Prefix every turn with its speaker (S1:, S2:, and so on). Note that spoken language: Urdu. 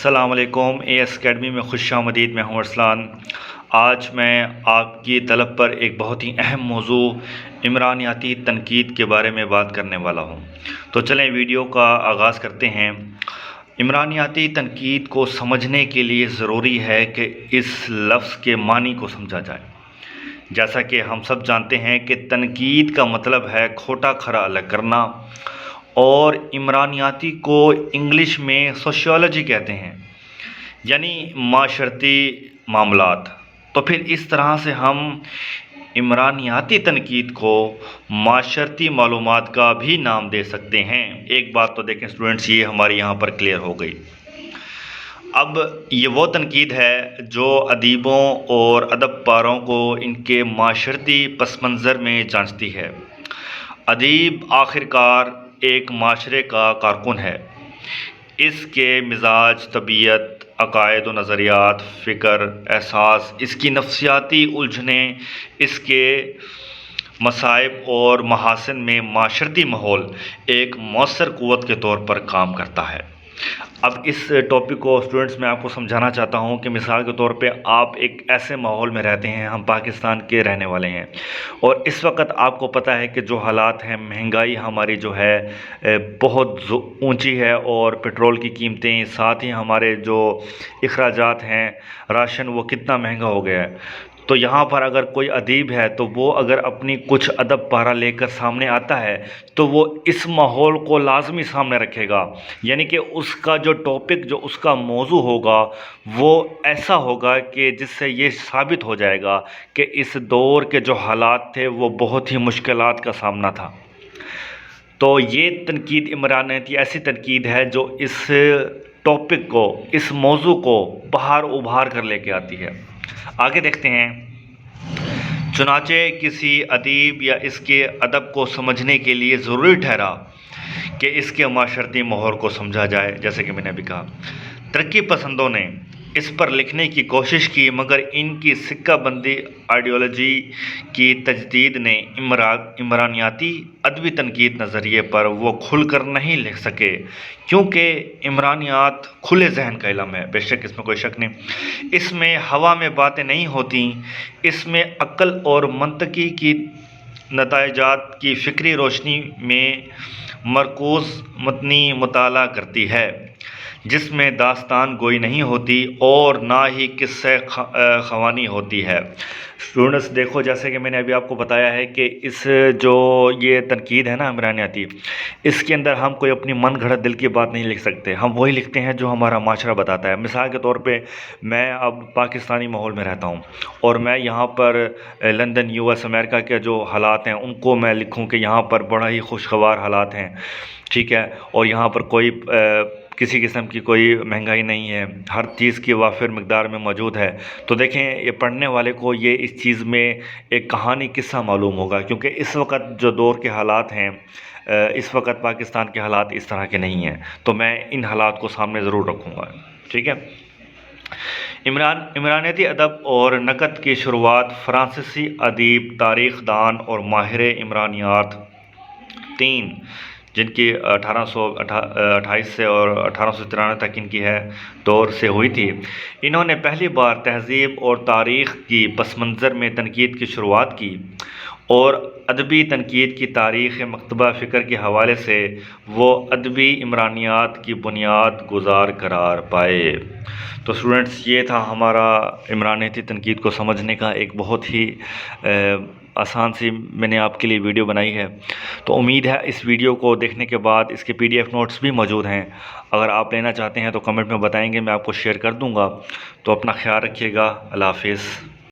S1: السلام علیکم، اے ایس اکیڈمی میں خوش آمدید۔ میں ہوں ارسلان۔ آج میں آپ کی طلب پر ایک بہت ہی اہم موضوع عمرانیاتی تنقید کے بارے میں بات کرنے والا ہوں۔ تو چلیں ویڈیو کا آغاز کرتے ہیں۔ عمرانیاتی تنقید کو سمجھنے کے لیے ضروری ہے کہ اس لفظ کے معنی کو سمجھا جائے۔ جیسا کہ ہم سب جانتے ہیں کہ تنقید کا مطلب ہے کھوٹا کھرا الگ کرنا، اور عمرانیاتی کو انگلش میں سوشیولوجی کہتے ہیں، یعنی معاشرتی معاملات۔ تو پھر اس طرح سے ہم عمرانیاتی تنقید کو معاشرتی معلومات کا بھی نام دے سکتے ہیں۔ ایک بات تو دیکھیں اسٹوڈنٹس، یہ ہماری یہاں پر کلیئر ہو گئی۔ اب یہ وہ تنقید ہے جو ادیبوں اور ادب پاروں کو ان کے معاشرتی پس منظر میں جانچتی ہے۔ ادیب آخرکار ایک معاشرے کا کارکن ہے۔ اس کے مزاج، طبیعت، عقائد و نظریات، فکر، احساس، اس کی نفسیاتی الجھنیں، اس کے مصائب اور محاسن میں معاشرتی ماحول ایک مؤثر قوت کے طور پر کام کرتا ہے۔ اب اس ٹاپک کو اسٹوڈنٹس میں آپ کو سمجھانا چاہتا ہوں کہ مثال کے طور پہ آپ ایک ایسے ماحول میں رہتے ہیں، ہم پاکستان کے رہنے والے ہیں، اور اس وقت آپ کو پتہ ہے کہ جو حالات ہیں، مہنگائی ہماری جو ہے بہت اونچی ہے، اور پیٹرول کی قیمتیں، ساتھ ہی ہمارے جو اخراجات ہیں، راشن، وہ کتنا مہنگا ہو گیا ہے۔ تو یہاں پر اگر کوئی ادیب ہے تو وہ اگر اپنی کچھ ادب پارہ لے کر سامنے آتا ہے تو وہ اس ماحول کو لازمی سامنے رکھے گا، یعنی کہ اس کا جو ٹاپک، جو اس کا موضوع ہوگا، وہ ایسا ہوگا کہ جس سے یہ ثابت ہو جائے گا کہ اس دور کے جو حالات تھے وہ بہت ہی مشکلات کا سامنا تھا۔ تو یہ تنقید عمرانیاتی ایسی تنقید ہے جو اس ٹاپک کو، اس موضوع کو باہر ابھار کر لے کے آتی ہے۔ آگے دیکھتے ہیں۔ چنانچہ کسی ادیب یا اس کے ادب کو سمجھنے کے لیے ضروری ٹھہرا کہ اس کے معاشرتی ماحول کو سمجھا جائے۔ جیسے کہ میں نے ابھی کہا، ترقی پسندوں نے اس پر لکھنے کی کوشش کی، مگر ان کی سکہ بندی آئیڈیالوجی کی تجدید نے عمرانیاتی ادبی تنقید نظریے پر وہ کھل کر نہیں لکھ سکے، کیونکہ عمرانیات کھلے ذہن کا علم ہے۔ بے شک اس میں کوئی شک نہیں، اس میں ہوا میں باتیں نہیں ہوتی، اس میں عقل اور منطقی کی نتائجات کی فکری روشنی میں مرکوز متنی مطالعہ کرتی ہے، جس میں داستان گوئی نہیں ہوتی اور نہ ہی قصہ خوانی ہوتی ہے۔ اسٹوڈنٹس دیکھو، جیسے کہ میں نے ابھی آپ کو بتایا ہے کہ اس جو یہ تنقید ہے نا عمرانیاتی، اس کے اندر ہم کوئی اپنی من گھڑت دل کی بات نہیں لکھ سکتے، ہم وہی لکھتے ہیں جو ہمارا معاشرہ بتاتا ہے۔ مثال کے طور پہ میں اب پاکستانی ماحول میں رہتا ہوں، اور میں یہاں پر لندن، یو ایس، امریکہ کے جو حالات ہیں ان کو میں لکھوں کہ یہاں پر بڑا ہی خوشگوار حالات ہیں، ٹھیک ہے، اور یہاں پر کوئی کسی قسم کی کوئی مہنگائی نہیں ہے، ہر چیز کی وافر مقدار میں موجود ہے، تو دیکھیں یہ پڑھنے والے کو یہ اس چیز میں ایک کہانی قصہ معلوم ہوگا، کیونکہ اس وقت جو دور کے حالات ہیں، اس وقت پاکستان کے حالات اس طرح کے نہیں ہیں، تو میں ان حالات کو سامنے ضرور رکھوں گا، ٹھیک ہے۔ عمرانیتی ادب اور نقد کی شروعات فرانسیسی ادیب، تاریخ دان اور ماہر عمرانیات تین، جن کی 1828 سے اور 1893 تک ان کی ہے دور سے ہوئی تھی، انہوں نے پہلی بار تہذیب اور تاریخ کی پس منظر میں تنقید کی شروعات کی، اور ادبی تنقید کی تاریخ مکتبہ فکر کے حوالے سے وہ ادبی عمرانیات کی بنیاد گزار قرار پائے۔ تو اسٹوڈنٹس یہ تھا ہمارا عمرانیاتی تنقید کو سمجھنے کا ایک بہت ہی آسان سی میں نے آپ کے لیے ویڈیو بنائی ہے۔ تو امید ہے اس ویڈیو کو دیکھنے کے بعد اس کے PDF نوٹس بھی موجود ہیں، اگر آپ لینا چاہتے ہیں تو کمنٹ میں بتائیں گے، میں آپ کو شیئر کر دوں گا۔ تو اپنا خیال رکھیے گا، اللہ حافظ۔